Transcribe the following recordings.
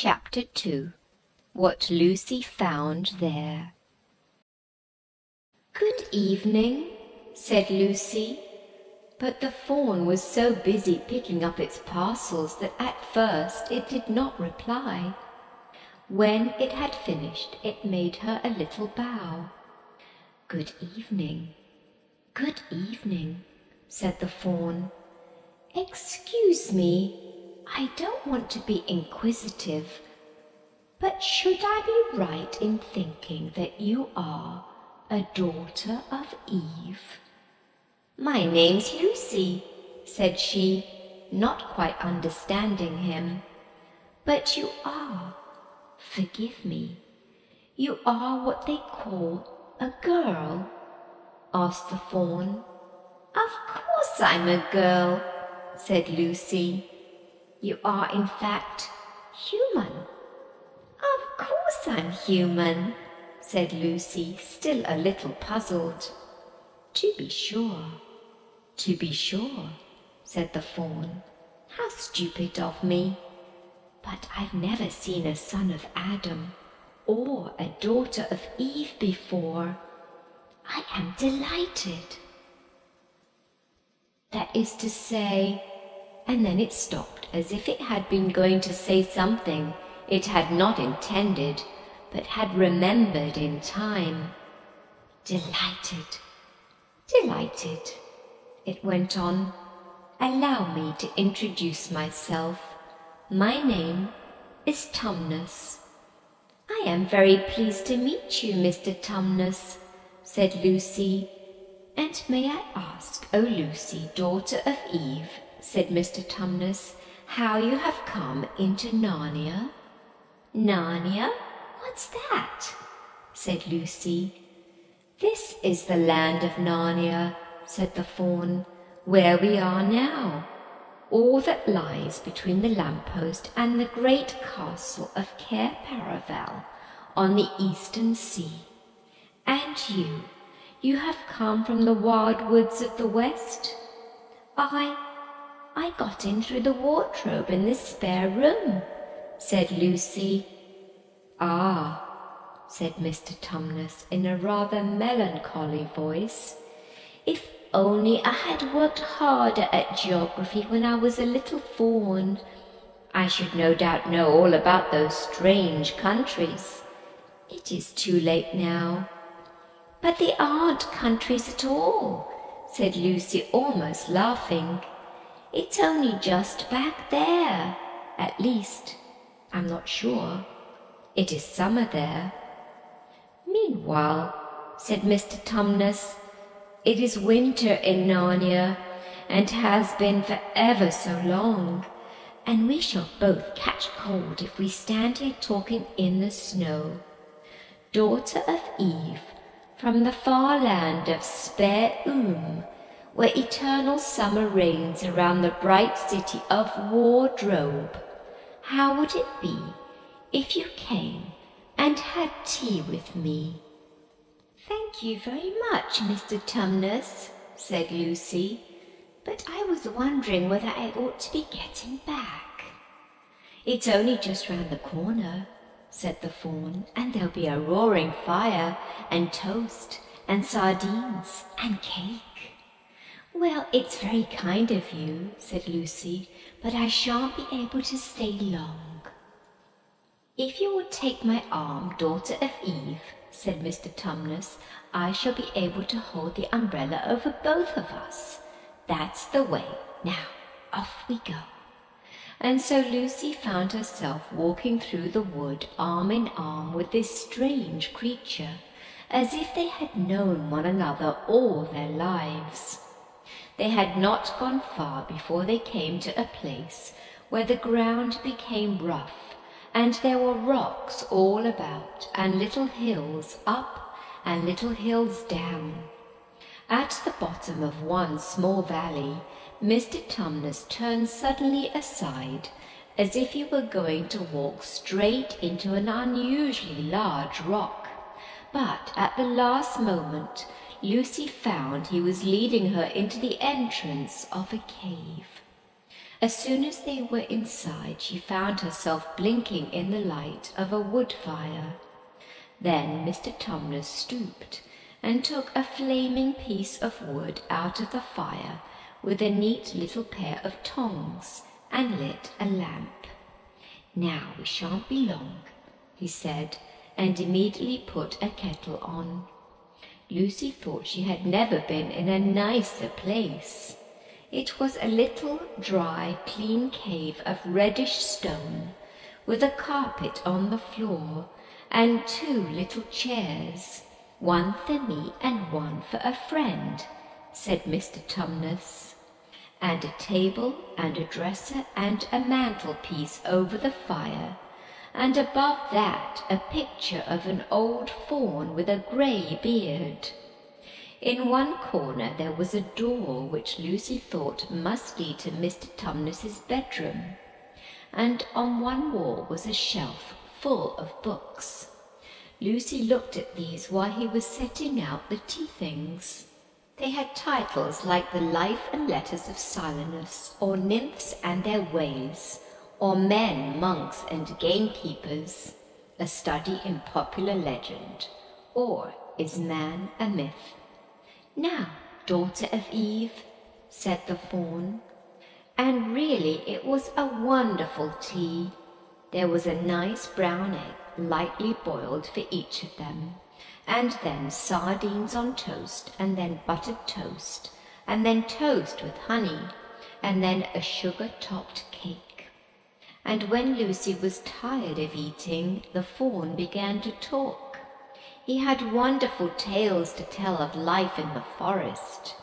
Chapter 2. What Lucy Found There. "Good evening," said Lucy, but the fawn was so busy picking up its parcels that at first it did not reply. When it had finished, it made her a little bow. "Good evening, good evening," said the fawn. "Excuse me, I don't want to be inquisitive, but should I be right in thinking that you are a daughter of Eve?" "My name's Lucy," said she, not quite understanding him. "But you are, forgive me, you are what they call a girl?" asked the fawn. "Of course I'm a girl," said Lucy. "You are in fact human?" "Of course I'm human," said Lucy, still a little puzzled. To be sure," said the fawn. "How stupid of me! But I've never seen a son of Adam or a daughter of Eve before. I am delighted." That is to say, and then it stopped as if it had been going to say something it had not intended, but had remembered in time. "Delighted, delighted," it went on. "Allow me to introduce myself. My name is Tumnus." "I am very pleased to meet you, Mr. Tumnus," said Lucy. "And may I ask, O Lucy, daughter of Eve," said Mr. Tumnus, "how you have come into Narnia?" "Narnia? What's that?" said Lucy. "This is the land of Narnia," said the fawn, "where we are now, all that lies between the lamppost and the great castle of Cair Paravel on the eastern sea. And you have come from the wild woods of the west?" I got in through the wardrobe in this spare room," said Lucy. "Ah," said Mr. Tumnus in a rather melancholy voice, "if only I had worked harder at geography when I was a little fawn, I should no doubt know all about those strange countries. It is too late now." "But they aren't countries at all," said Lucy, almost laughing. "It's only just back there. At least, I'm not sure. It is summer there." "Meanwhile," said Mr. Tumnus, "it is winter in Narnia, and has been for ever so long, and we shall both catch cold if we stand here talking in the snow. Daughter of Eve, from the far land of Spare where eternal summer reigns around the bright city of Wardrobe, how would it be if you came and had tea with me?" "Thank you very much, Mr. Tumnus," said Lucy, "but I was wondering whether I ought to be getting back." "It's only just round the corner," said the fawn, "and there'll be a roaring fire, and toast, and sardines, and cake." "Well, it's very kind of you," said Lucy, "but I shan't be able to stay long." "If you will take my arm, daughter of Eve," said Mr. Tumnus, "I shall be able to hold the umbrella over both of us. That's the way. Now, off we go." And so Lucy found herself walking through the wood arm in arm with this strange creature, as if they had known one another all their lives. They had not gone far before they came to a place where the ground became rough, and there were rocks all about, and little hills up and little hills down. At the bottom of one small valley, Mr. Tumnus turned suddenly aside, as if he were going to walk straight into an unusually large rock. But at the last moment, Lucy found he was leading her into the entrance of a cave. As soon as they were inside, she found herself blinking in the light of a wood fire. Then Mr. Tumnus stooped and took a flaming piece of wood out of the fire with a neat little pair of tongs and lit a lamp. "Now we shan't be long," he said, and immediately put a kettle on. Lucy thought she had never been in a nicer place. It was a little dry, clean cave of reddish stone, with a carpet on the floor and 2 little chairs, "one for me and one for a friend," said Mr. Tumnus, "and a table and a dresser and a mantelpiece over the fire, and above that a picture of an old faun with a grey beard." In one corner there was a door which Lucy thought must lead to Mr. Tumnus's bedroom, and on one wall was a shelf full of books. Lucy looked at these while he was setting out the tea things. They had titles like The Life and Letters of Silenus, or Nymphs and Their Ways, or Men, Monks and Gamekeepers, A Study in Popular Legend, or Is Man a Myth? "Now, daughter of Eve," said the faun. And really it was a wonderful tea. There was a nice brown egg, lightly boiled for each of them, and then sardines on toast, and then buttered toast, and then toast with honey, and then a sugar-topped cake. And when Lucy was tired of eating, the faun began to talk. He had wonderful tales to tell of life in the forest.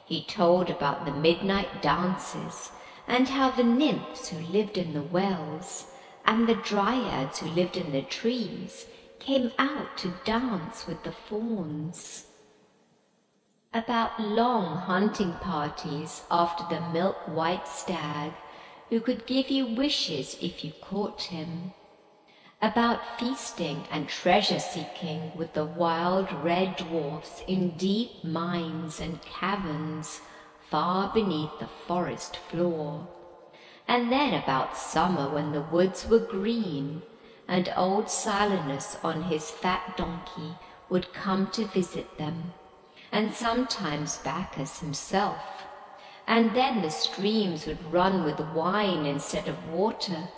He told about the midnight dances, and how the nymphs who lived in the wells, and the dryads who lived in the trees, came out to dance with the fauns. About long hunting parties after the milk-white stag, who could give you wishes if you caught him. About feasting and treasure-seeking with the wild red dwarfs in deep mines and caverns far beneath the forest floor. And then about summer when the woods were green, and old Silenus on his fat donkey would come to visit them, and sometimes Bacchus himself. And then the streams would run with wine instead of water,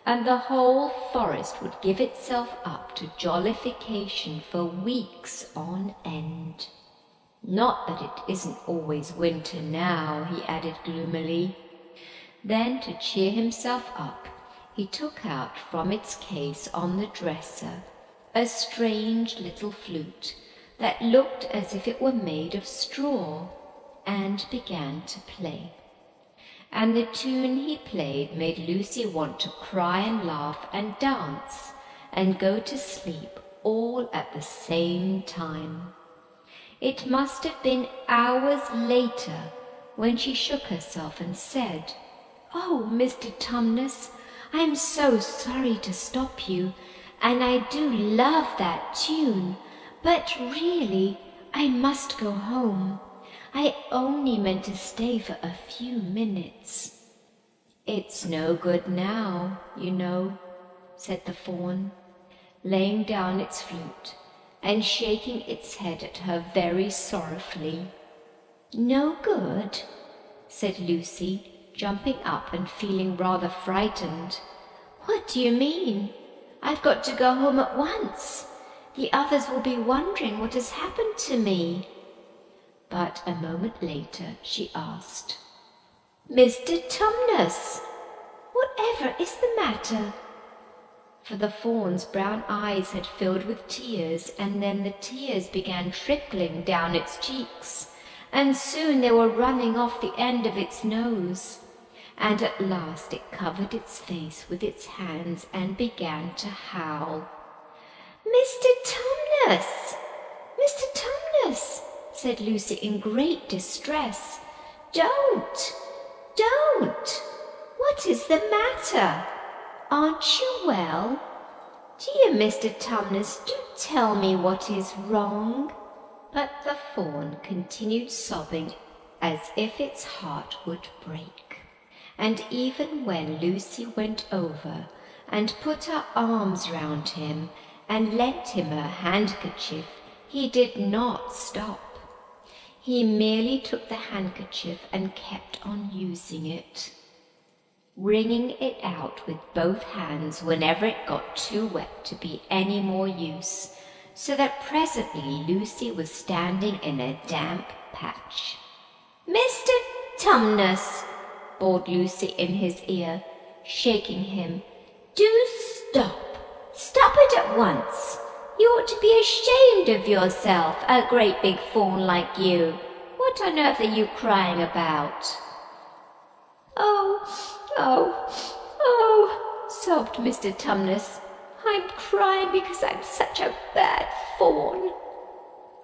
and the whole forest would give itself up to jollification for weeks on end. Not that it isn't always winter now, he added gloomily. Then, to cheer himself up, he took out from its case on the dresser a strange little flute that looked as if it were made of straw, and began to play. And the tune he played made Lucy want to cry and laugh and dance and go to sleep all at the same time. It must have been hours later when she shook herself and said, "Oh, Mr. Tumnus, I'm so sorry to stop you, and I do love that tune, but really I must go home. I only meant to stay for a few minutes." "It's no good now, you know," said the faun, laying down its flute and shaking its head at her very sorrowfully. "No good?" said Lucy, jumping up and feeling rather frightened. "What do you mean? I've got to go home at once. The others will be wondering what has happened to me." But a moment later she asked, "Mr. Tumnus, whatever is the matter?" For the faun's brown eyes had filled with tears, and then the tears began trickling down its cheeks, and soon they were running off the end of its nose, and at last it covered its face with its hands and began to howl. "Mr. Tumnus! Mr. Tumnus!" said Lucy in great distress. "Don't! Don't! What is the matter? Aren't you well? Dear Mr. Tumnus, do tell me what is wrong." But the faun continued sobbing as if its heart would break, And even when Lucy went over and put her arms round him and lent him her handkerchief, he did not stop. He merely took the handkerchief and kept on using it, wringing it out with both hands whenever it got too wet to be any more use, so that presently Lucy was standing in a damp patch. "Mr. Tumnus," bawled Lucy in his ear, shaking him, "do stop! Stop it at once! You ought to be ashamed of yourself, a great big fawn like you. What on earth are you crying about?" Oh, sobbed Mr. Tumnus. "I'm crying because I'm such a bad fawn."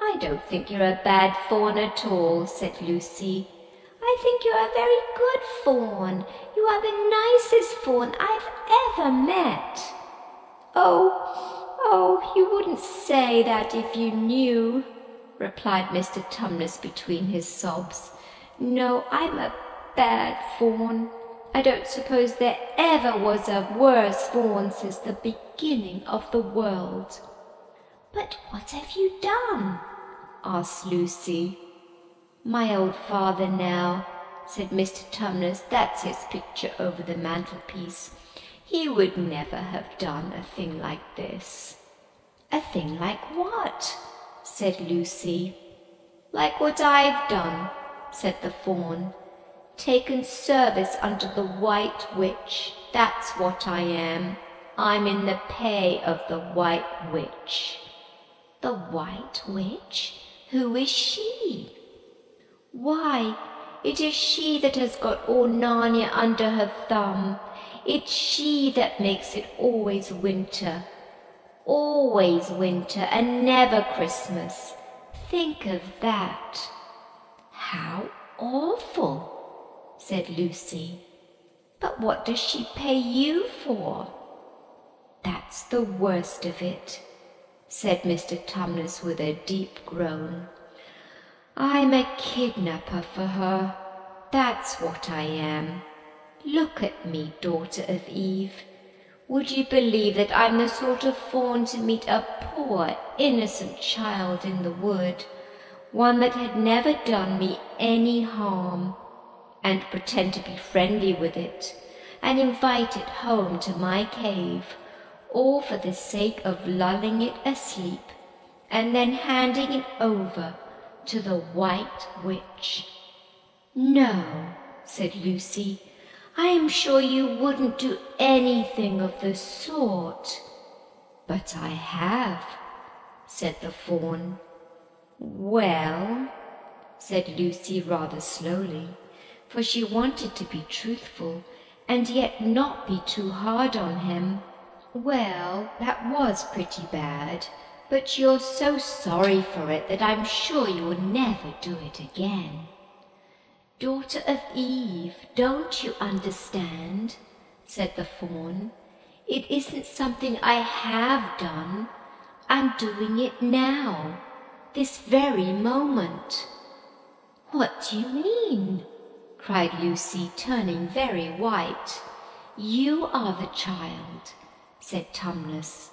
"I don't think you're a bad fawn at all," said Lucy. "I think you're a very good fawn. You are the nicest fawn I've ever met." Oh, you wouldn't say that if you knew," replied Mr. Tumnus between his sobs. "No, I'm a bad fawn. I don't suppose there ever was a worse fawn since the beginning of the world." "But what have you done?" asked Lucy. "My old father now," said Mr. Tumnus, "that's his picture over the mantelpiece. He would never have done a thing like this." "A thing like what?" said Lucy. "Like what I've done," said the fawn. "Taken service under the White Witch, that's what I am. I'm in the pay of the White Witch." "The White Witch? Who is she?" "Why, it is she that has got all Narnia under her thumb. It's she that makes it always winter and never Christmas. Think of that." "How awful!" said Lucy. "But what does she pay you for?" "That's the worst of it," said Mr. Tumnus with a deep groan. "I'm a kidnapper for her. That's what I am. Look at me, daughter of Eve. Would you believe that I'm the sort of fawn to meet a poor, innocent child in the wood, one that had never done me any harm, and pretend to be friendly with it, and invite it home to my cave, all for the sake of lulling it asleep, and then handing it over to the White Witch?" "No," said Lucy, "I am sure you wouldn't do anything of the sort." "But I have," said the fawn. "Well," said Lucy rather slowly, for she wanted to be truthful and yet not be too hard on him. "Well, that was pretty bad, but you're so sorry for it that I'm sure you will never do it again." "Daughter of Eve, don't you understand?" said the fawn. "It isn't something I have done. I'm doing it now, this very moment." "What do you mean?" cried Lucy, turning very white. "You are the child," said Tumnus.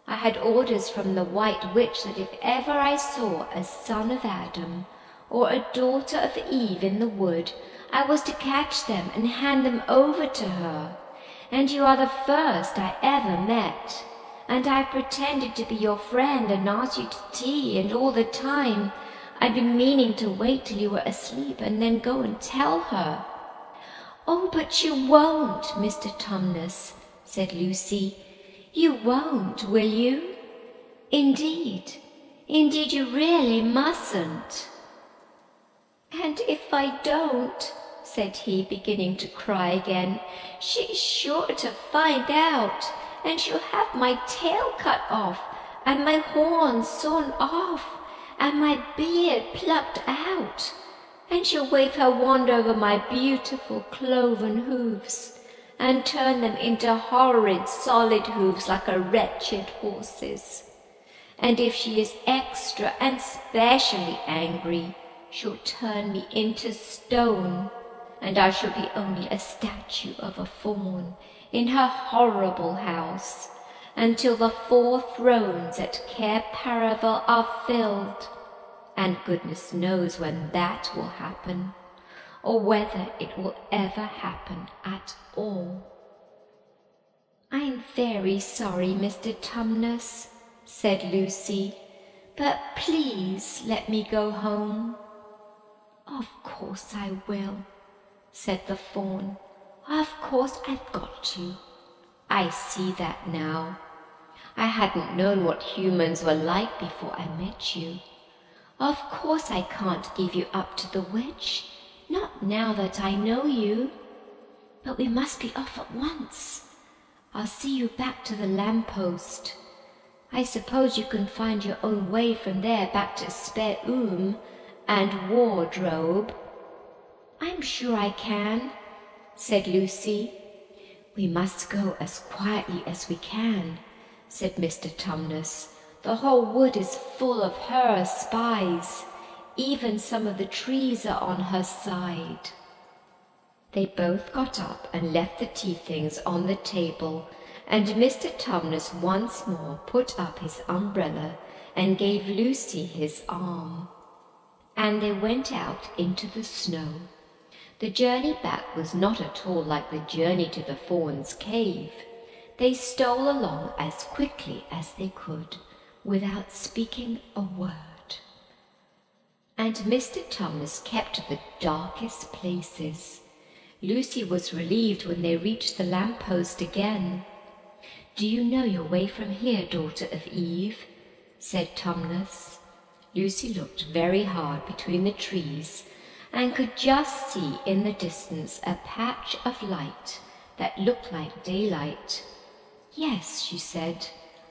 "I had orders from the White Witch that if ever I saw a son of Adam or a daughter of Eve in the wood, I was to catch them and hand them over to her. And you are the first I ever met. And I pretended to be your friend and asked you to tea, and all the time I've been meaning to wait till you were asleep and then go and tell her." "Oh, but you won't, Mr. Tumnus," said Lucy. "You won't, will you? Indeed you really mustn't." "And if I don't," said he, beginning to cry again, "she's sure to find out, and she'll have my tail cut off, and my horns sawn off, and my beard plucked out, and she'll wave her wand over my beautiful cloven hoofs, and turn them into horrid solid hoofs like a wretched horse's. And if she is extra and specially angry, she'll turn me into stone, and I shall be only a statue of a fawn in her horrible house, until the 4 thrones at Cair Paravel are filled, and goodness knows when that will happen, or whether it will ever happen at all." "I'm very sorry, Mr. Tumnus," said Lucy, "but please let me go home." "Of course I will," said the fawn. "Of course I've got to. I see that now. I hadn't known what humans were like before I met you. Of course I can't give you up to the witch, not now that I know you. But we must be off at once. I'll see you back to the lamppost. I suppose you can find your own way from there back to Spare and Wardrobe." "I'm sure I can," said Lucy. "We must go as quietly as we can," said Mr. Tumnus. "The whole wood is full of her spies. Even some of the trees are on her side." They both got up and left the tea things on the table, and Mr. Tumnus once more put up his umbrella and gave Lucy his arm. And they went out into the snow. The journey back was not at all like the journey to the fawn's cave. They stole along as quickly as they could, without speaking a word. And Mr. Tumnus kept to the darkest places. Lucy was relieved when they reached the lamppost again. "Do you know your way from here, daughter of Eve?" said Tumnus. Lucy looked very hard between the trees, and could just see in the distance a patch of light that looked like daylight. "Yes," she said,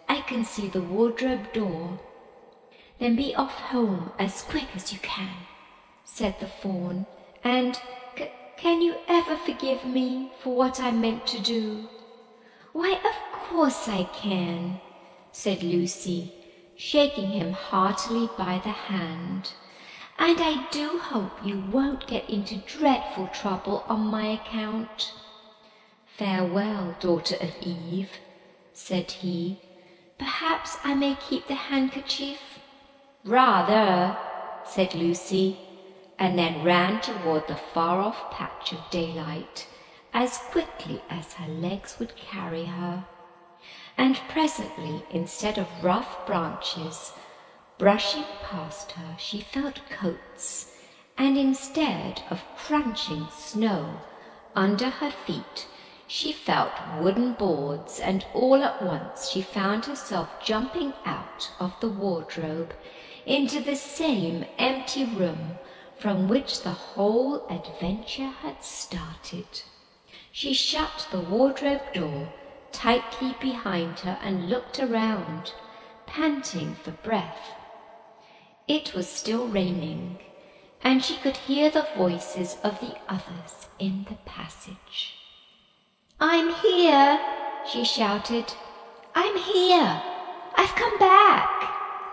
"I can see the wardrobe door." "Then be off home as quick as you can," said the fawn, "and can you ever forgive me for what I meant to do?" "Why, of course I can," said Lucy, shaking him heartily by the hand. "And I do hope you won't get into dreadful trouble on my account." "Farewell, daughter of Eve," said he. "Perhaps I may keep the handkerchief?" "Rather," said Lucy, and then ran toward the far-off patch of daylight as quickly as her legs would carry her. And presently, instead of rough branches brushing past her, she felt coats, and instead of crunching snow under her feet, she felt wooden boards, and all at once she found herself jumping out of the wardrobe into the same empty room from which the whole adventure had started. She shut the wardrobe door tightly behind her and looked around, panting for breath. It was still raining, and she could hear the voices of the others in the passage. "I'm here," she shouted. "I'm here. I've come back.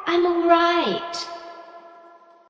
I'm all right."